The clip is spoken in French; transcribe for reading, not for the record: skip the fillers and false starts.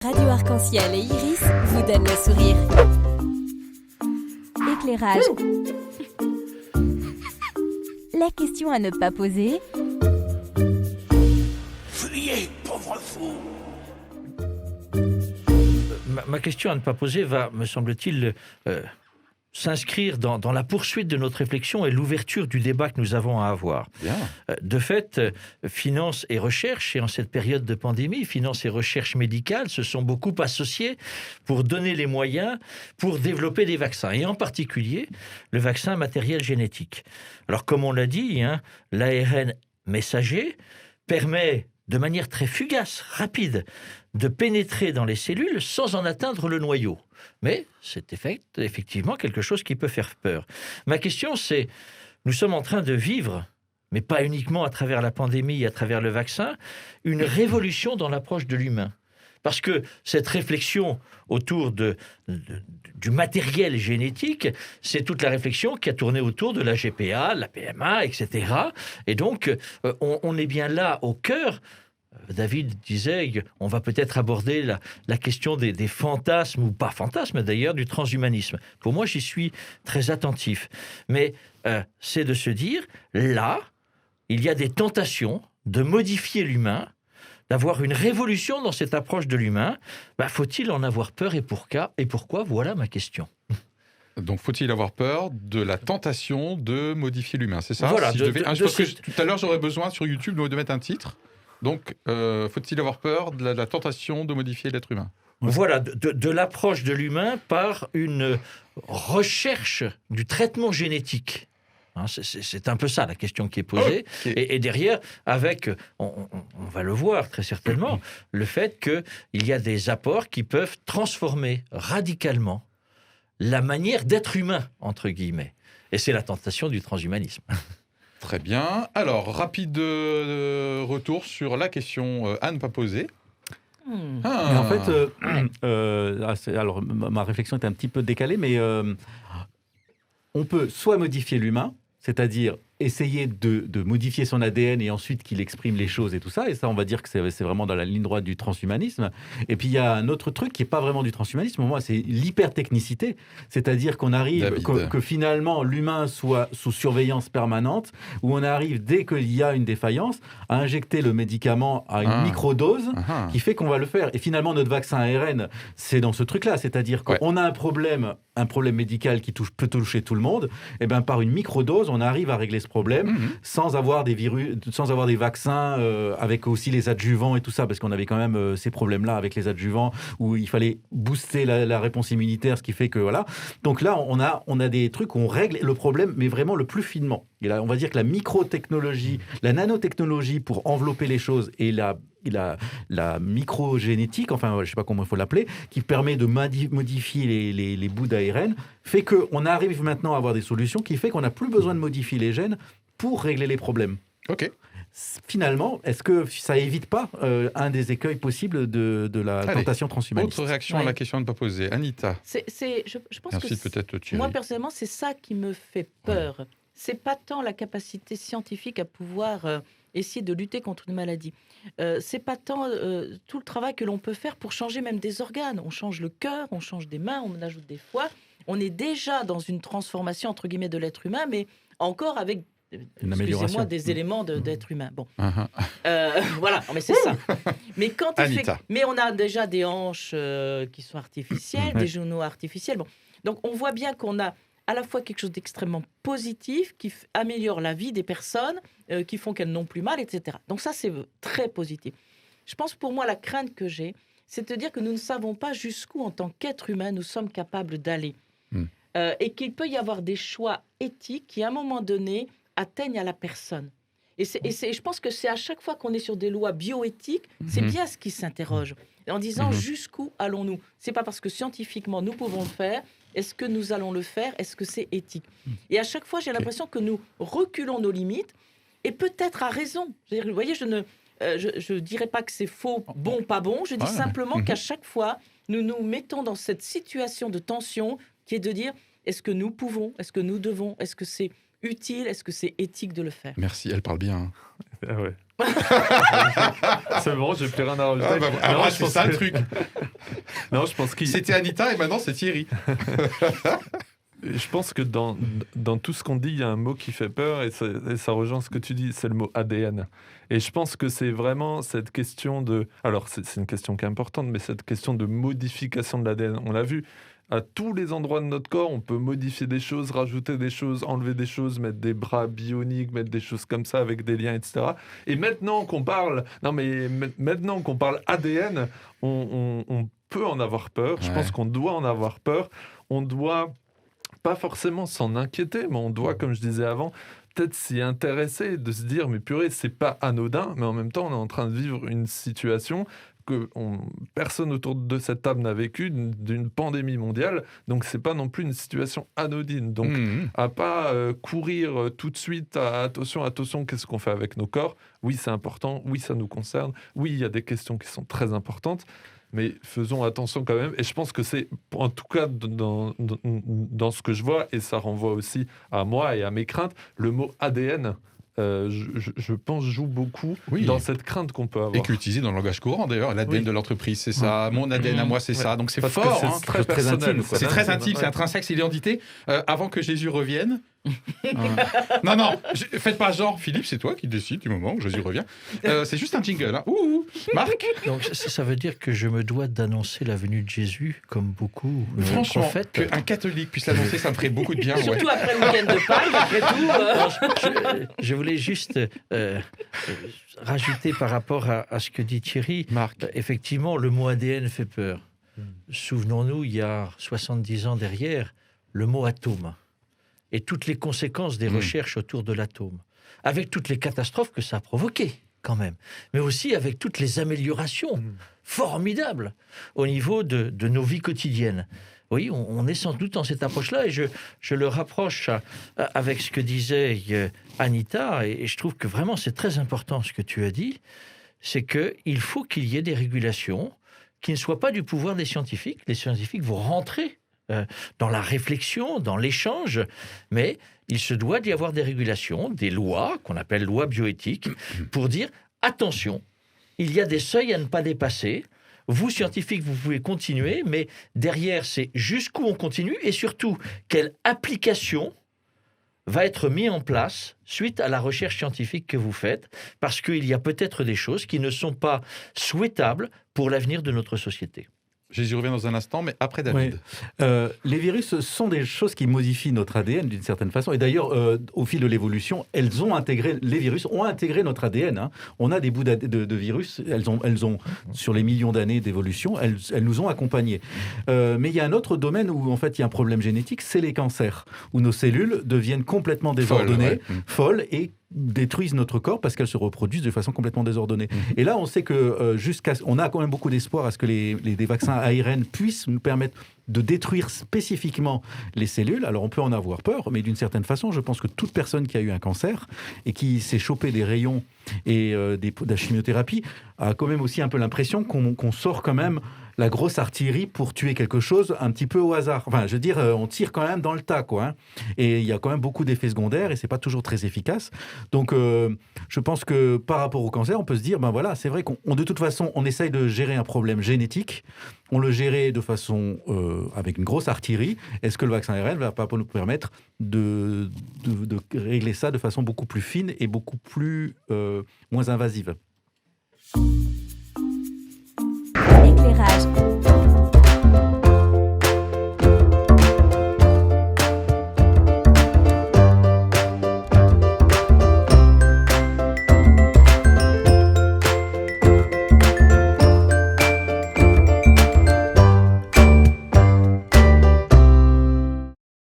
Radio Arc-en-Ciel et Iris vous donnent le sourire. Éclairage. La question à ne pas poser. Fuyez, pauvre fou! Ma question à ne pas poser va, me semble-t-il, s'inscrire dans la poursuite de notre réflexion et l'ouverture du débat que nous avons à avoir. Bien. De fait, finance et recherche, et en cette période de pandémie, finance et recherche médicale se sont beaucoup associées pour donner les moyens pour développer des vaccins, et en particulier le vaccin matériel génétique. Alors, comme on l'a dit, l'ARN messager permet de manière très fugace, rapide, de pénétrer dans les cellules sans en atteindre le noyau. Mais c'est effectivement quelque chose qui peut faire peur. Ma question, c'est, nous sommes en train de vivre, mais pas uniquement à travers la pandémie et à travers le vaccin, une révolution dans l'approche de l'humain. Parce que cette réflexion autour du matériel génétique, c'est toute la réflexion qui a tourné autour de la GPA, la PMA, etc. Et donc, on est bien là au cœur. David disait, on va peut-être aborder la question des fantasmes, ou pas fantasmes d'ailleurs, du transhumanisme. Pour moi, j'y suis très attentif. Mais c'est de se dire, là, il y a des tentations de modifier l'humain, d'avoir une révolution dans cette approche de l'humain. Faut-il en avoir peur et pourquoi? Voilà ma question. Donc, faut-il avoir peur de la tentation de modifier l'humain, c'est ça? Voilà, Tout à l'heure, j'aurais besoin sur YouTube de mettre un titre. Donc, faut-il avoir peur de la tentation de modifier l'être humain? Voilà, de l'approche de l'humain par une recherche du traitement génétique. C'est un peu ça la question qui est posée. Okay. Et derrière, avec, on va le voir très certainement, le fait qu'il y a des apports qui peuvent transformer radicalement la manière d'être humain, entre guillemets. Et c'est la tentation du transhumanisme. Très bien. Alors, rapide retour sur la question à ne pas poser. Mais en fait, alors ma réflexion est un petit peu décalée, mais on peut soit modifier l'humain, c'est-à-dire essayer de modifier son ADN et ensuite qu'il exprime les choses et tout ça. Et ça, on va dire que c'est vraiment dans la ligne droite du transhumanisme. Et puis, il y a un autre truc qui n'est pas vraiment du transhumanisme. Pour moi, c'est l'hypertechnicité. C'est-à-dire qu'on arrive, que finalement, l'humain soit sous surveillance permanente, où on arrive, dès qu'il y a une défaillance, à injecter le médicament à une microdose qui fait qu'on va le faire. Et finalement, notre vaccin ARN, c'est dans ce truc-là. C'est-à-dire qu'on a un problème médical qui peut toucher tout le monde. Et bien, par une microdose, on arrive à régler ce problème sans avoir des virus, sans avoir des vaccins avec aussi les adjuvants et tout ça, parce qu'on avait quand même ces problèmes-là avec les adjuvants où il fallait booster la réponse immunitaire, ce qui fait que voilà. Donc là, on a des trucs où on règle le problème, mais vraiment le plus finement. Et là, on va dire que la microtechnologie, la nanotechnologie pour envelopper les choses et la microgénétique, enfin, je ne sais pas comment il faut l'appeler, qui permet de modifier les bouts d'ARN, fait qu'on arrive maintenant à avoir des solutions qui fait qu'on n'a plus besoin de modifier les gènes pour régler les problèmes. Ok. Finalement, est-ce que ça évite pas un des écueils possibles de la tentation transhumaniste? Autre réaction à la question à ne pas poser. Anita. Je pense ensuite, peut-être Thierry. Moi, personnellement, c'est ça qui me fait peur. Ouais. C'est pas tant la capacité scientifique à pouvoir essayer de lutter contre une maladie. C'est pas tant tout le travail que l'on peut faire pour changer même des organes. On change le cœur, on change des mains, on ajoute des foies. On est déjà dans une transformation, entre guillemets, de l'être humain, mais encore avec... Excusez-moi, des éléments d'être humain. Bon, voilà, mais c'est ça. Mais mais on a déjà des hanches qui sont artificielles, des genoux artificiels. Bon, donc on voit bien qu'on a à la fois quelque chose d'extrêmement positif qui améliore la vie des personnes, qui font qu'elles n'ont plus mal, etc. Donc ça, c'est très positif. Je pense, pour moi, la crainte que j'ai, c'est de dire que nous ne savons pas jusqu'où, en tant qu'être humain, nous sommes capables d'aller. Et qu'il peut y avoir des choix éthiques qui, à un moment donné, atteignent à la personne. Et je pense que c'est à chaque fois qu'on est sur des lois bioéthiques, c'est bien ce qui s'interroge. En disant jusqu'où allons-nous? C'est pas parce que scientifiquement nous pouvons le faire. Est-ce que nous allons le faire? Est-ce que c'est éthique? Et à chaque fois, j'ai l'impression que nous reculons nos limites, et peut-être à raison. Vous voyez, je ne dirais pas que c'est faux, bon, pas bon. Je dis simplement qu'à chaque fois, nous nous mettons dans cette situation de tension qui est de dire, est-ce que nous pouvons? Est-ce que nous devons? Est-ce que c'est utile? Est-ce que c'est éthique de le faire? Merci, elle parle bien. Ah ouais. C'est bon, j'ai plus rien à rajouter. Alors, je c'est pense ça que- le truc. Non, je pense qu'il C'était Anita et maintenant c'est Thierry. Je pense que dans tout ce qu'on dit, il y a un mot qui fait peur et ça rejoint ce que tu dis, c'est le mot ADN. Et je pense que c'est vraiment cette question de... Alors, c'est une question qui est importante, mais cette question de modification de l'ADN. On l'a vu, à tous les endroits de notre corps, on peut modifier des choses, rajouter des choses, enlever des choses, mettre des bras bioniques, mettre des choses comme ça avec des liens, etc. Et maintenant qu'on parle... Non, mais maintenant qu'on parle ADN, on peut en avoir peur. Je pense qu'on doit en avoir peur. On doit... pas forcément s'en inquiéter, mais on doit, comme je disais avant, peut-être s'y intéresser, de se dire, mais purée, c'est pas anodin, mais en même temps, on est en train de vivre une situation que personne autour de cette table n'a vécu, d'une pandémie mondiale, donc c'est pas non plus une situation anodine. Donc, à pas courir tout de suite à attention, qu'est-ce qu'on fait avec nos corps ? Oui, c'est important, oui, ça nous concerne, oui, il y a des questions qui sont très importantes, mais faisons attention quand même. Et je pense que c'est, en tout cas, dans ce que je vois, et ça renvoie aussi à moi et à mes craintes, le mot ADN, je pense, joue beaucoup dans cette crainte qu'on peut avoir. Et qui est utilisé dans le langage courant, d'ailleurs. L'ADN de l'entreprise, c'est ça. Mon ADN à moi, c'est ça. Donc c'est parce fort. que c'est très personnel. intime, C'est très intime, c'est intrinsèque, c'est l'identité. Avant que Jésus revienne... Non, faites pas genre, Philippe, c'est toi qui décides du moment où Jésus revient. C'est juste un jingle. Hein. Marc. Donc ça veut dire que je me dois d'annoncer la venue de Jésus, comme beaucoup Franchement, prophètes. qu'un catholique puisse l'annoncer, ça me ferait beaucoup de bien. Ouais. Surtout après le week-end de Pâques, après tout. Je voulais juste rajouter par rapport à ce que dit Thierry. Marc. Effectivement, le mot ADN fait peur. Souvenons-nous, il y a 70 ans derrière, le mot atome et toutes les conséquences des recherches autour de l'atome, avec toutes les catastrophes que ça a provoquées quand même, mais aussi avec toutes les améliorations formidables au niveau de nos vies quotidiennes. Oui, on est sans doute dans cette approche-là, et je le rapproche avec ce que disait Anita, et je trouve que vraiment c'est très important ce que tu as dit, c'est qu'il faut qu'il y ait des régulations qui ne soient pas du pouvoir des scientifiques. Les scientifiques vont rentrer dans la réflexion, dans l'échange, mais il se doit d'y avoir des régulations, des lois, qu'on appelle lois bioéthiques, pour dire, attention, il y a des seuils à ne pas dépasser. Vous, scientifiques, vous pouvez continuer, mais derrière, c'est jusqu'où on continue, et surtout, quelle application va être mise en place suite à la recherche scientifique que vous faites, parce qu'il y a peut-être des choses qui ne sont pas souhaitables pour l'avenir de notre société. Jésus revient dans un instant, mais après David. Les virus sont des choses qui modifient notre ADN d'une certaine façon. Et d'ailleurs, au fil de l'évolution, les virus ont intégré notre ADN. Hein. On a des bouts de virus, elles ont sur les millions d'années d'évolution, elles nous ont accompagnés. Mais il y a un autre domaine où en fait il y a un problème génétique, c'est les cancers, où nos cellules deviennent complètement désordonnées, folles et détruisent notre corps parce qu'elles se reproduisent de façon complètement désordonnée. Et là, on sait que on a quand même beaucoup d'espoir à ce que des vaccins ARN puissent nous permettre de détruire spécifiquement les cellules. Alors, on peut en avoir peur, mais d'une certaine façon, je pense que toute personne qui a eu un cancer et qui s'est chopé des rayons et de la chimiothérapie a quand même aussi un peu l'impression qu'on sort quand même la grosse artillerie pour tuer quelque chose un petit peu au hasard. Enfin, je veux dire, on tire quand même dans le tas, quoi. Hein. Et il y a quand même beaucoup d'effets secondaires et c'est pas toujours très efficace. Donc, je pense que par rapport au cancer, on peut se dire, ben voilà, c'est vrai qu'on de toute façon, on essaye de gérer un problème génétique. On le gérait de façon avec une grosse artillerie. Est-ce que le vaccin ARN va pas nous permettre de régler ça de façon beaucoup plus fine et beaucoup plus moins invasive? Éclairage